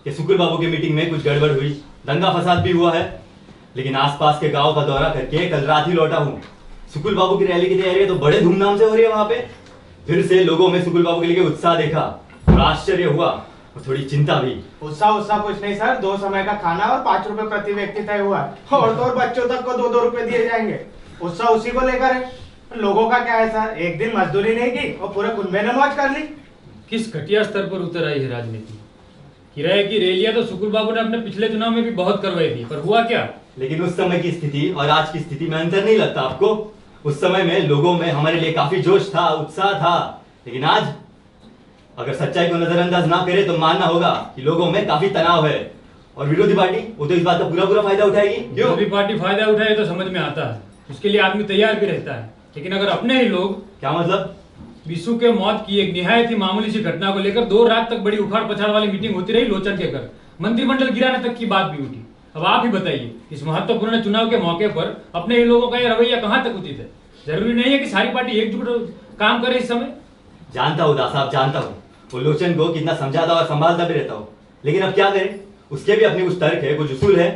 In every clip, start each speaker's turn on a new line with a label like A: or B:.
A: कि सुकुल बाबू की मीटिंग में कुछ गड़बड़ हुई, दंगा फसाद भी हुआ है। लेकिन आसपास के गांव का दौरा करके कल रात ही लौटा हूँ। सुकुल बाबू की रैली की तैयारी तो बड़े धूमधाम से हो रही है वहां पे। फिर से लोगों में सुकुल बाबू के लिए उत्साह देखा, थोड़ा आश्चर्य हुआ और थोड़ी चिंता भी।
B: उत्साह कुछ नहीं सर, 2 समय का खाना और 5 रुपए प्रति व्यक्ति तय हुआ है और तो और बच्चों तक को 2-2 रुपए दिए जाएंगे। उत्साह उसी को लेकर है। लोगों का क्या है सर, एक दिन मजदूरी नहीं की और पूरे कुनबे ने मौज कर ली।
C: किस घटिया स्तर पर उतर आई है राजनीति। किराए की रैलियां तो सुकुल बाबू ने अपने पिछले चुनाव में भी बहुत करवाई थी, पर हुआ क्या?
A: लेकिन उस समय की स्थिति और आज की स्थिति में अंतर नहीं लगता आपको? उस समय में लोगों में हमारे लिए काफी जोश था, उत्साह था। लेकिन आज अगर सच्चाई को नजरअंदाज ना करे तो मानना होगा कि लोगों में काफी तनाव है। और विरोधी पार्टी वो तो इस बात का पूरा फायदा उठाएगी। क्यों?
C: विरोधी पार्टी फायदा उठाए तो समझ में आता है, उसके लिए आदमी तैयार भी रहता है। लेकिन अगर अपने ही लोग,
A: क्या मतलब?
C: विशु के मौत की एक निहायत ही मामूली सी घटना को लेकर 2 रात तक बड़ी उखाड़ पछाड़ वाली मीटिंग होती रही लोचन के घर, मंत्रिमंडल गिराने तक की बात भी उठी। अब आप ही बताइए, इस महत्वपूर्ण चुनाव के मौके पर अपने ही लोगों का यह रवैया कहां तक उचित है? जरूरी नहीं है कि सारी पार्टी एकजुट काम करे इस समय।
A: जानता हूँ दास साहब, जानता हूँ वो लोचन को कितना समझाता और संभालता भी रहता हूँ। लेकिन अब क्या करें, उसके भी अपनी कुछ तर्क है, कुछ उसूल है।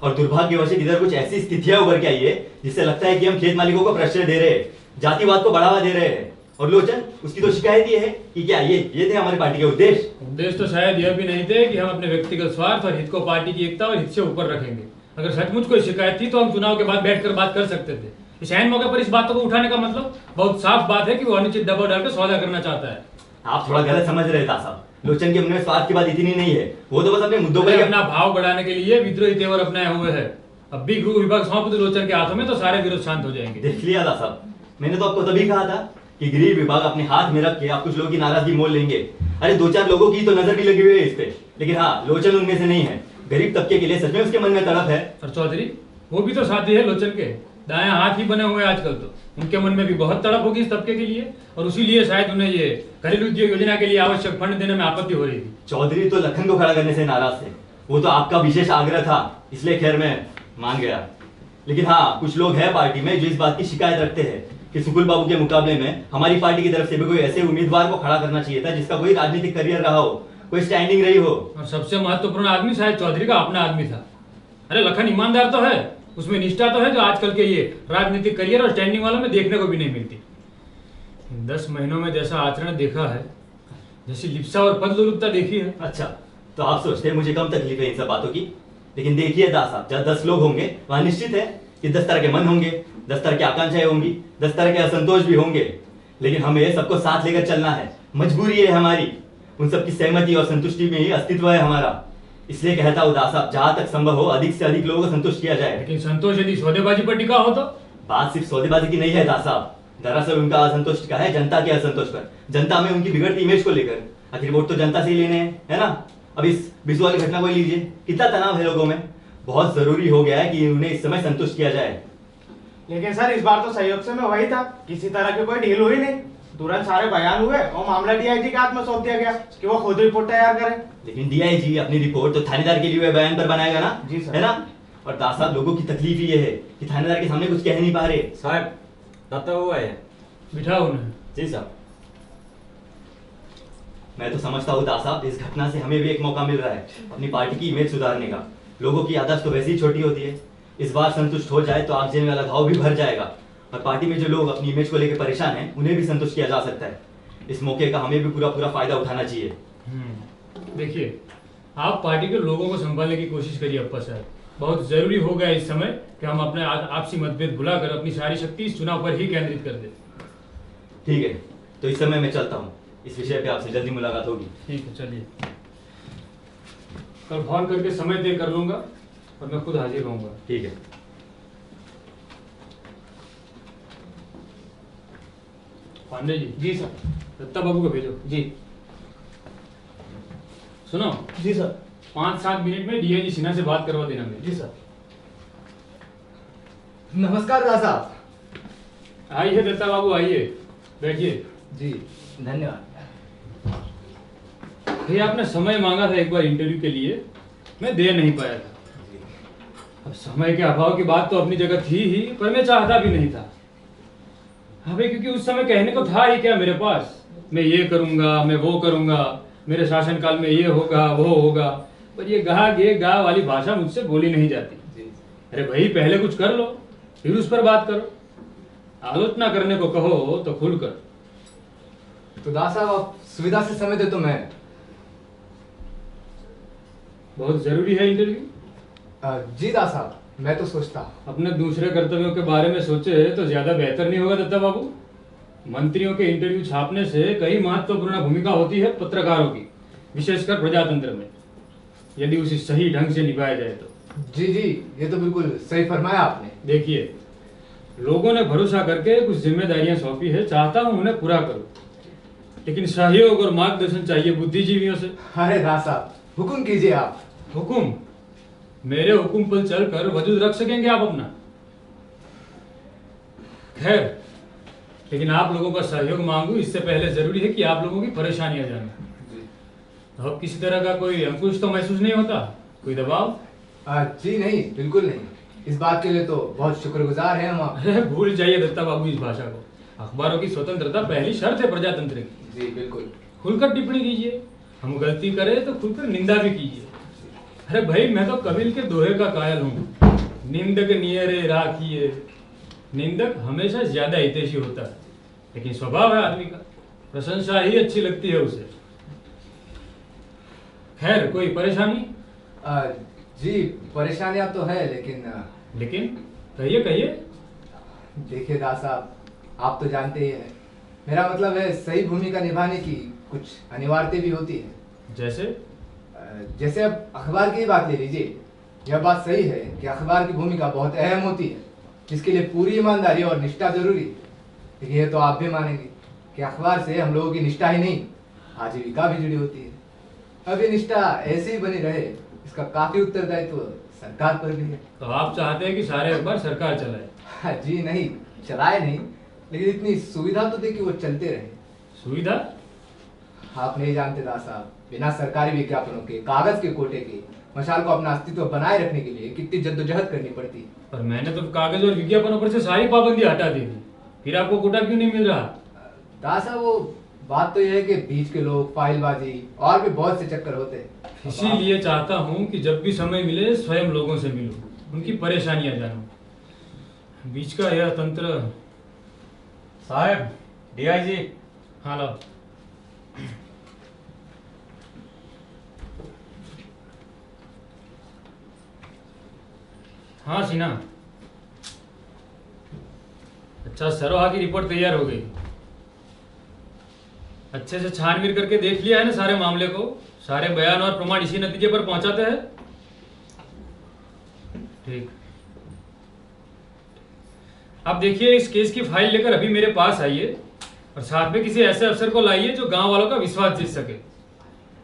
A: और दुर्भाग्यवश इधर कुछ ऐसी स्थितियां उभर के आई है जिससे लगता है कि हम खेत मालिकों को प्रश्रय दे रहे हैं, जातिवाद को बढ़ावा दे रहे हैं। और लोचन, उसकी तो शिकायत ये है कि क्या ये थे हमारी पार्टी के उद्देश्य
C: तो शायद यह भी नहीं थे कि हम अपने व्यक्तिगत स्वार्थ और हित को पार्टी की एकता और हित से ऊपर रखेंगे। अगर सचमुच कोई शिकायत थी तो हम चुनाव के बाद बैठकर बात कर सकते थे। इस अहम मौके पर इस बातों को उठाने का मतलब बहुत साफ बात है कि वो अनुचित दबाव डालकर सौदा करना चाहता है।
A: आप थोड़ा गलत समझ रहे था साहब। लोचन के मन में स्वार्थ की बात इतनी नहीं है, वो तो बस अपने मुद्दों पर
C: अपना भाव बढ़ाने के लिए विद्रोही तेवर अपनाए हुए है। अब भी गृह विभाग सौंप दो लोचन के हाथों में तो सारे विरोध शांत हो जाएंगे।
A: देख लिया था साहब, मैंने तो आपको तभी कहा था कि गृह विभाग अपने हाथ में रख के आप कुछ लोगों की नाराजगी मोल लेंगे। अरे 2-4 लोगों की तो नजर भी लगी हुई है इस पे। लेकिन हाँ, लोचन उनमें से नहीं है। गरीब तबके के लिए सच में उसके मन में तड़प है।
C: और चौधरी, वो भी तो साथी है लोचन के, दाएं हाथ ही बने हुए आजकल। तो उनके मन में भी बहुत तड़प होगी इस तबके के लिए, और उसी लिए शायद उन्हें ये घरेलू उद्योग योजना के लिए आवश्यक फंड देने में आपत्ति हो रही थी।
A: चौधरी तो लखन को खड़ा करने से नाराज थे, वो तो आपका विशेष आग्रह था, इसलिए खैर मैं मान गया। लेकिन हाँ, कुछ लोग हैं पार्टी में जो इस बात की शिकायत रखते हैं कि सुकुल बाबू के मुकाबले में हमारी पार्टी की तरफ से भी कोई ऐसे उम्मीदवार को खड़ा करना चाहिए था जिसका कोई राजनीतिक करियर रहा हो, कोई स्टैंडिंग रही हो।
C: और सबसे महत्वपूर्ण आदमी शायद चौधरी का अपना आदमी था। अरे लखन ईमानदार तो है, उसमें निष्ठा तो है जो आजकल के ये राजनीतिक करियर और स्टैंडिंग वालों में देखने को भी नहीं मिलती। इन 10 महीनों में जैसा आचरण देखा है, जैसी लिप्सा और पदलोलुपता देखी है।
A: अच्छा, तो आप सोचते हैं मुझे कम तकलीफ है इन सब बातों की? लेकिन देखिए दास साहब, जब 10 लोग होंगे वहां निश्चित है कि 10 तरह के मन होंगे, 10 तरह की आकांक्षाएं होंगी, 10 तरह के असंतोष भी होंगे। लेकिन हमें सबको साथ लेकर चलना है, मजबूरी है हमारी। उन सबकी सहमति और संतुष्टि में ही अस्तित्व है हमारा। इसलिए कहता हूँ दास साहब, जहां तक संभव हो अधिक से अधिक लोगों को संतुष्ट किया जाए।
C: लेकिन संतोष यदि सौदेबाजी पर टिका हो तो?
A: बात सिर्फ सौदेबाजी की नहीं है दास साहब, दरअसल उनका असंतुष्ट का है जनता के असंतोष पर, जनता में उनकी बिगड़ती इमेज को लेकर। आखिर वोट तो जनता से ही लेने हैं, है ना? अब इस विश्व वाली घटना को लीजिए, कितना तनाव है लोगों में। बहुत जरूरी हो गया है कि उन्हें इस समय संतुष्ट किया जाए।
B: लेकिन सर इस बार तो सहयोग से में वही था, किसी तरह की कोई ढील हुई नहीं। तुरंत सारे बयान हुए और मामला डीआईजी के हाथ में सौंप दिया गया कि वो खुद रिपोर्ट तैयार करें।
A: लेकिन डीआईजी अपनी रिपोर्ट तो थानेदार के लिए हुए बयान पर बनाएगा ना?
B: जी सर।
A: है ना? और दास साहब, लोगों की तकलीफ ये है कि थानेदार के सामने कुछ कह नहीं पा रहे।
D: साहब दाता हुआ है,
C: बिठाओ उन्हें।
A: जी साहब। मैं तो समझता हूँ दास साहब, इस घटना से हमें भी एक मौका मिल रहा है अपनी पार्टी की इमेज सुधारने का। लोगों की आदत तो वैसे ही छोटी होती है, इस बार संतुष्ट हो जाए तो आगजनी वाला घाव भी भर जाएगा। और पार्टी में जो लोग अपनी इमेज को लेकर परेशान हैं उन्हें भी संतुष्ट किया जा सकता है। इस मौके का हमें भी पूरा फायदा उठाना चाहिए।
C: देखिए, आप पार्टी के लोगों को संभालने की कोशिश करिए अप्पा साहब। बहुत जरूरी हो गया इस समय कि हम अपने आपसी मतभेद भुलाकर अपनी सारी शक्ति इस चुनाव पर ही केंद्रित कर दें।
A: ठीक है, तो इस समय मैं चलता हूँ, इस विषय पे आपसे जल्दी मुलाकात होगी।
C: ठीक है, चलिए। कल फोन करके समय तय कर लूंगा और मैं खुद हाजिर रहूंगा।
A: ठीक है।
C: पांडे जी।
B: जी सर।
C: दत्ता बाबू को भेजो।
B: जी।
C: सुनो।
B: जी सर।
C: 5-7 मिनट में डीआईजी सिन्हा से बात करवा देना मेरी।
B: जी सर। नमस्कार दादा साहब।
C: आइए दत्ता बाबू, आइए, बैठिए।
B: जी धन्यवाद।
C: भैया, आपने समय मांगा था एक बार इंटरव्यू के लिए, मैं दे नहीं पाया था। अब समय के अभाव की बात तो अपनी जगह थी ही, पर मैं चाहता भी नहीं था। हाँ भाई, क्योंकि उस समय कहने को था ही क्या मेरे पास, मैं ये करूंगा, मैं वो करूंगा, मेरे शासनकाल में ये होगा वो होगा। पर ये गा गे गा वाली भाषा मुझसे बोली नहीं जाती।
E: जी
C: अरे भाई पहले कुछ कर लो, फिर उस पर बात करो। आलोचना करने को कहो तो खुल कर।
E: तो दास साहब आप सुविधा से समय दे तो मैं
C: बहुत जरूरी है इंटरव्यू।
E: जी दास साहब, मैं तो सोचता
C: अपने दूसरे कर्तव्यों के बारे में सोचे तो ज्यादा बेहतर नहीं होगा दत्ता बाबू? मंत्रियों के इंटरव्यू छापने से कई महत्वपूर्ण भूमिका होती है पत्रकारों की, विशेषकर प्रजातंत्र में, यदि उसे सही ढंग से निभाया जाए तो।
E: जी जी, ये तो बिल्कुल सही फरमाया आपने।
C: देखिए, लोगों ने भरोसा करके कुछ जिम्मेदारियां सौंपी है, चाहता हूं उन्हें पूरा करूं, लेकिन सहयोग और मार्गदर्शन चाहिए बुद्धिजीवियों से।
E: अरे दास साहब, हुक्म कीजिए आप।
C: हुकुम? मेरे हुकुम पर चलकर वजूद रख सकेंगे आप अपना? खैर, लेकिन आप लोगों का सहयोग मांगू इससे पहले जरूरी है कि आप लोगों की परेशानियां जानूं। अब किसी तरह का कोई अंकुश तो महसूस नहीं होता, कोई दबाव?
E: जी नहीं, बिल्कुल नहीं। इस बात के लिए तो बहुत शुक्रगुजार हैं हम आप।
C: अरे भूल जाइए दत्ता बाबू इस भाषा को। अखबारों की स्वतंत्रता पहली शर्त है प्रजातंत्र की।
E: जी बिल्कुल।
C: खुलकर टिप्पणी कीजिए, हम गलती करें तो खुलकर निंदा भी कीजिए। अरे भाई, मैं तो कबीर के दोहे का कायल हूँ, निंदक नियरे राखिए। निंदक हमेशा ज्यादा हितैषी होता है, लेकिन स्वभाव है आदमी का, प्रशंसा ही अच्छी लगती है उसे। खैर, कोई परेशानी?
E: जी परेशानियां तो है,
C: लेकिन कहिए कहिए।
E: देखिए दास साहब, आप तो जानते ही हैं, मेरा मतलब है सही भूमिका निभाने की कुछ अनिवार्यता भी होती है। जैसे अब अखबार की ही बात ले लीजिए। यह बात सही है कि अखबार की भूमिका बहुत अहम होती है, जिसके लिए पूरी ईमानदारी और निष्ठा जरूरी है। लेकिन ये तो आप भी मानेंगे कि अखबार से हम लोगों की निष्ठा ही नहीं, आजीविका भी जुड़ी होती है। अब ये निष्ठा ऐसे ही बनी रहे, इसका काफी उत्तरदायित्व सरकार पर भी है।
C: तो आप चाहते हैं कि सारे अखबार सरकार चलाए?
E: जी नहीं, चलाए नहीं, लेकिन इतनी सुविधा तो दे कि वो चलते रहे।
C: सुविधा?
E: आप नहीं जानते दास साहब, बिना सरकारी विज्ञापनों के, कागज के कोटे के, मशाल को अपना अस्तित्व बनाए रखने के लिए कितनी जद्दोजहद करनी पड़ती है।
C: पर मैंने तो कागज और विज्ञापनों पर से सारी पाबंदी हटा दी थी, फिर आपको कोटा क्यों नहीं मिल रहा?
E: दास साहब, वो बात तो यह है कि बीच के लोग, फाइलबाजी और भी बहुत से चक्कर होते हैं।
C: इसीलिए चाहता हूँ कि जब भी समय मिले स्वयं लोगों से मिलूं, उनकी परेशानियां जानूं। बीच का यह तंत्र।
D: साहब, डीआईजी।
C: हाँ लो। हाँ सिन्हा, अच्छा, सरोहा की रिपोर्ट तैयार हो गई। अच्छे से छानबीन करके देख लिया है ना सारे मामले को? सारे बयान और प्रमाण इसी नतीजे पर पहुंचाते हैं? ठीक। अब देखिए, इस केस की फाइल लेकर अभी मेरे पास आइए और साथ में किसी ऐसे अफसर को लाइए जो गांव वालों का विश्वास जीत सके,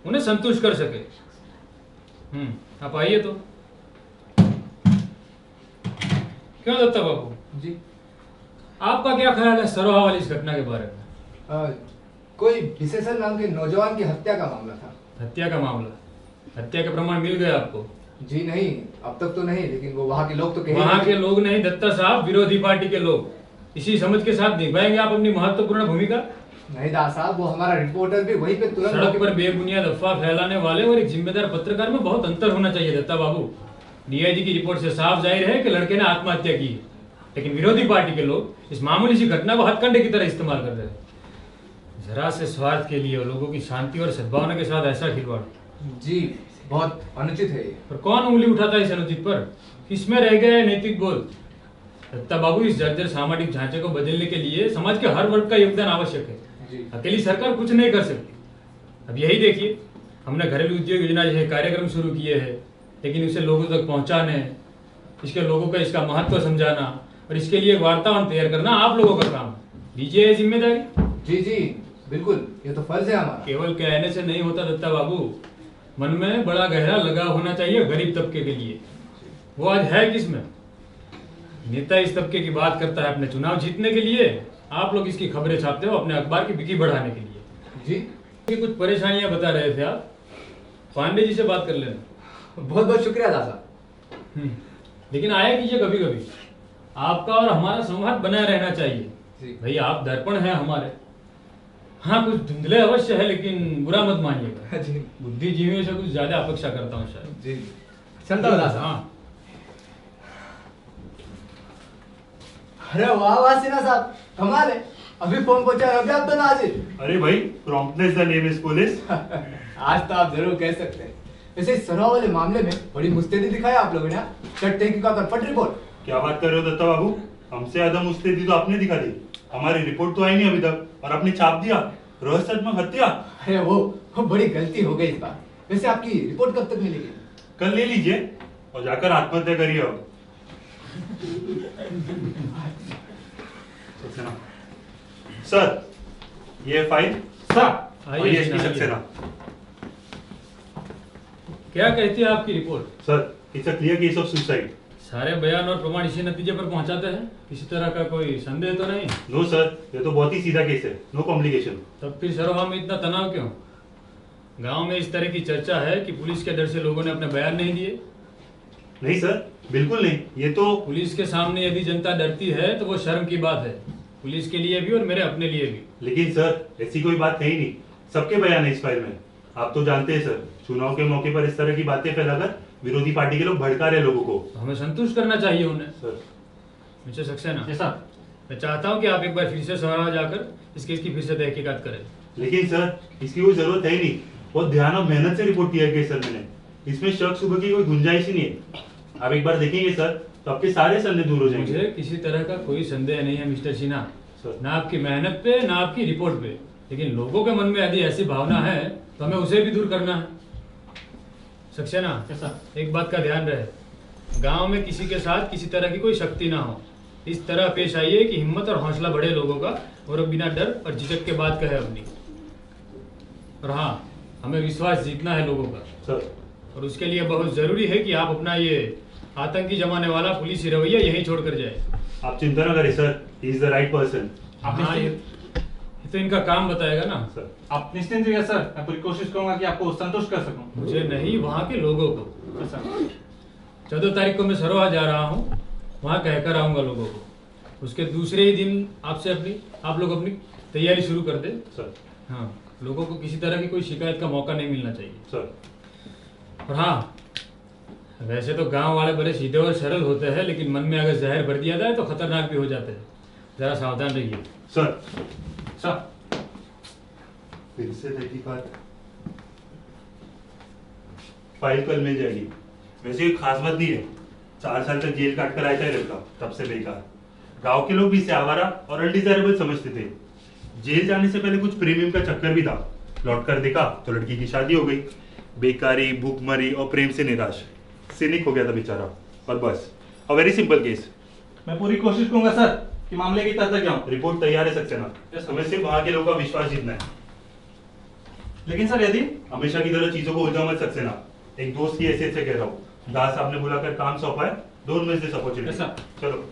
C: उन्हें संतुष्ट कर सके। आप आइए तो। क्यों दत्ता बाबू
E: जी,
C: आपका क्या ख्याल है सरोहा वाली इस घटना के बारे में?
E: कोई विशेषण नाम के नौजवान की हत्या का मामला था।
C: हत्या का मामला? हत्या के प्रमाण मिल गए आपको?
E: जी नहीं, अब तक तो नहीं, लेकिन वो वहाँ के लोग तो कह
C: वहां के लोग नहीं दत्ता साहब, विरोधी पार्टी के लोग। इसी समझ के साथ निभाएंगे आप अपनी महत्वपूर्ण भूमिका?
E: नहीं दास साहब, वो हमारा रिपोर्टर भी वहीं पे तुरंत
C: सड़क पर बेबुनियाद अफवाह फैलाने वाले और एक जिम्मेदार पत्रकार में बहुत अंतर होना चाहिए दत्ता बाबू। डीआईजी की रिपोर्ट से साफ जाहिर है कि लड़के ने आत्महत्या की है, लेकिन विरोधी पार्टी के लोग इस मामूली सी घटना को हथकंडे की तरह इस्तेमाल कर रहे हैं, जरा से स्वार्थ के लिए, और लोगों की शांति और सद्भावना के साथ ऐसा खिलवाड़।
E: जी बहुत अनुचित है ये।
C: पर कौन उंगली उठाता है इस अनुचित पर? किसमें रह गया है नैतिक बोध? दत्ता बाबू, इस जर्जर सामाजिक ढांचे को बदलने के लिए समाज के हर वर्ग का योगदान आवश्यक है।
E: जी।
C: अकेली सरकार कुछ नहीं कर सकती। अब यही देखिए, हमने घरेलू उद्योग योजना जैसे कार्यक्रम शुरू किए हैं, लेकिन उसे लोगों तक पहुंचाने, इसके लोगों का इसका महत्व समझाना और इसके लिए वार्तालाप तैयार करना आप लोगों का काम है। लीजिए ये जिम्मेदारी।
E: जी जी बिल्कुल, ये तो फर्ज है हमारा।
C: केवल कहने से नहीं होता दत्ता बाबू, मन में बड़ा गहरा लगाव होना चाहिए गरीब तबके के लिए। वो आज है किसमें? नेता इस तबके की बात करता है अपने चुनाव जीतने के लिए, आप लोग इसकी खबरें छापते हो अपने अखबार की बिक्री बढ़ाने के लिए।
E: जी
C: कुछ परेशानियां बता रहे थे आप, पांडे जी से बात कर लेना।
E: बहुत बहुत शुक्रिया दादा।
C: लेकिन आया कीजिए कभी कभी, आपका और हमारा संवाद बना रहना चाहिए।
E: जी।
C: भाई आप दर्पण हैं हमारे, हाँ कुछ धुंधले अवश्य है, लेकिन बुरा मत मानिएगा।
E: जी
C: बुद्धिजीवियों से कुछ ज्यादा अपेक्षा करता हूँ शायद।
E: जी चलता हूँ दास साहब।
C: हाँ
E: अरे वाह वाह सिन्हा साहब, कमाल है, अभी फोन पहुंचा है, अभी आप तो ना हाजिर।
F: अरे भाई, promptness the name is police.
E: आज तो आप जरूर कह सकते हैं। वैसे इस सराव वाले मामले में बड़ी मुस्तैदी दिखाई आप लोगों ने। चट्टे की का फट रिपोर्ट।
F: क्या बात कर रहे हो दत्ता बाबू, हमसे ज्यादा मुस्तैदी तो आपने दिखा दी। हमारी रिपोर्ट तो आई नहीं अभी तक, और आपने छाप दिया रहस्यात्मक हत्या।
E: अरे वो बड़ी गलती हो गई इस बार। वैसे आपकी रिपोर्ट कब तक मिलेगी?
F: कल ले लीजिए और जाकर आत्महत्या करिए। अब सर, ये फाइल
C: सर
F: और ये इसकी
C: आइए।
F: सक्सेना।
C: क्या कहती है आपकी report?
F: Sir, it's a clear case of suicide.
C: सारे बयान और प्रमाण इसी नतीजे पर पहुंचाते हैं, किसी तरह का कोई संदेह तो नहीं?
F: नो सर, ये तो बहुत ही सीधा केस है, नो कॉम्प्लिकेशन।
C: तब फिर सरोहा में इतना तनाव क्यों? गांव में इस तरह की चर्चा है कि पुलिस के डर से लोगों ने अपने बयान नहीं दिए।
F: नहीं सर, बिल्कुल नहीं, ये तो
C: पुलिस के सामने यदि जनता डरती है तो वो शर्म की बात है, पुलिस के लिए भी और मेरे अपने लिए भी।
F: लेकिन सर, ऐसी कोई बात है ही नहीं, सबके बयान है इस फाइल में। आप तो जानते हैं सर, चुनाव के मौके पर इस तरह की बातें फैलाकर विरोधी पार्टी के लोग भड़का रहे लोगों को।
C: तो हमें संतुष्ट करना चाहिए उन्हें।
F: सर,
C: मिस्टर सक्सेना,
D: जी सर।
C: मैं चाहता हूं कि आप एक बार फिर से सराहा जाकर इस केस की फिर से तहकीकात करें।
F: लेकिन सर, इसकी कोई जरूरत है ही नहीं, बहुत ध्यान और मेहनत से रिपोर्ट किया गया सर मैंने। इसमें शक शुबह की कोई गुंजाइश ही नहीं है। आप एक बार देखेंगे सर, तो आपके सारे संदेह दूर हो जाएंगे।
C: मुझे किसी तरह का कोई संदेह नहीं है मिस्टर सिन्हा,
F: सर।
C: ना आपकी मेहनत पे ना आपकी रिपोर्ट पे, लेकिन लोगों के मन में यदि ऐसी भावना है तो हमें उसे भी दूर करना है। सक्सेना, एक बात का ध्यान रहे, गांव में किसी के साथ किसी तरह की कोई शक्ति ना हो। इस तरह पेश आइए कि हिम्मत और हौसला बढ़े लोगों का, और बिना डर और झिझक के बात कहे अपनी। और हाँ, हमें विश्वास जीतना है लोगों का,
F: सर,
C: और उसके लिए बहुत जरूरी है कि आप अपना ये आतंकी जमाने वाला पुलिस रवैया यहीं छोड़ कर जाए।
F: आप चिंता न करें sir, he is the right person.
C: हाँ, ये तो इनका काम बताएगा ना।
F: सर,
D: आप निश्चिंत रहिए सर, मैं पूरी कोशिश करूंगा कि आपको संतुष्ट कर सकूं।
C: मुझे नहीं, वहाँ के लोगों को।
D: सर
C: 14 तारीख को मैं सरोहा जा रहा हूँ, वहाँ कहकर आऊँगा लोगों को। उसके दूसरे ही दिन आप लोग अपनी तैयारी शुरू कर दे।
F: सर,
C: हाँ, लोगों को किसी तरह की कोई शिकायत का मौका नहीं मिलना चाहिए।
F: सर।
C: और हाँ, वैसे तो गांव वाले बड़े सीधे और सरल होते हैं, लेकिन मन में अगर जहर भर दिया जाए तो खतरनाक भी हो जाते हैं। जरा सावधान रहिए।
F: सर,
D: सर
F: फिर से तहकीकात। फाइल कल मिल जाएगी। वैसे कोई खास बात नहीं है, 4 साल तक जेल काट कर आया था ये लड़का, तब से बेकार। गांव के लोग भी इसे आवारा और अनडिजायरेबल समझते थे। जेल जाने से पहले कुछ प्रेमियम का चक्कर भी था। लौट कर देखा तो लड़की की शादी हो गई। बेकारी, भूखमरी और प्रेम से निराश, सिनिक हो गया था बेचारा। और बस, अ वेरी सिंपल केस।
D: मैं पूरी कोशिश करूंगा सर कि मामले की तह तक जाऊं।
F: रिपोर्ट तैयार है सक्सेना, हमें सिर्फ वहां के लोगों का विश्वास जीतना है।
D: लेकिन सर यदि
F: हमेशा की तरह चीजों को उलझा मत सक्सेना। एक दोस्त की हैसियत से कह रहा हूँ, दास साहब ने बुलाकर काम सौंपा है, don't miss this opportunity.
D: Yes, sir.
F: चलो।